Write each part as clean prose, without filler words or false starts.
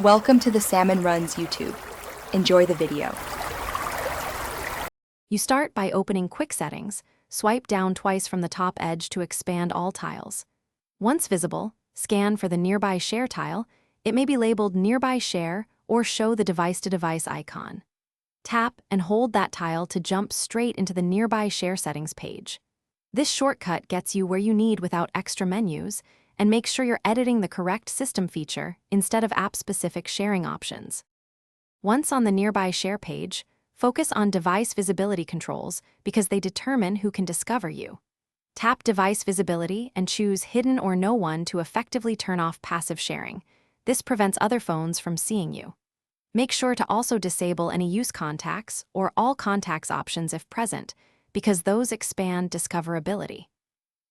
Welcome to the Salmon Runs YouTube. Enjoy the video. You start by opening Quick Settings, swipe down twice from the top edge to expand all tiles. Once visible, scan for the Nearby Share tile. It may be labeled Nearby Share or show the device-to-device icon. Tap and hold that tile to jump straight into the Nearby Share settings page. This shortcut gets you where you need without extra menus and makes sure you're editing the correct system feature instead of app-specific sharing options. Once on the Nearby Share page, focus on device visibility controls because they determine who can discover you. Tap Device Visibility and choose Hidden or No One to effectively turn off passive sharing. This prevents other phones from seeing you. Make sure to also disable any Use Contacts or All Contacts options if present, because those expand discoverability.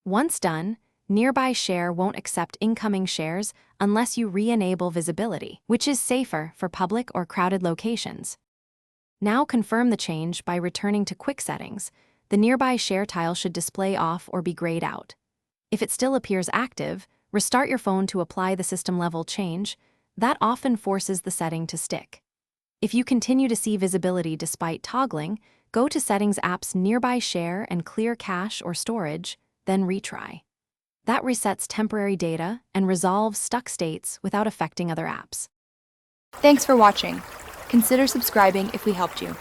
Once done, Nearby Share won't accept incoming shares unless you re-enable visibility, which is safer for public or crowded locations. Now confirm the change by returning to Quick Settings. The Nearby Share tile should display off or be grayed out. If it still appears active, restart your phone to apply the system-level change. That often forces the setting to stick. If you continue to see visibility despite toggling, go to Settings App's Nearby Share and clear cache or storage, then retry. That resets temporary data and resolves stuck states without affecting other apps. Thanks for watching. Consider subscribing if we helped you.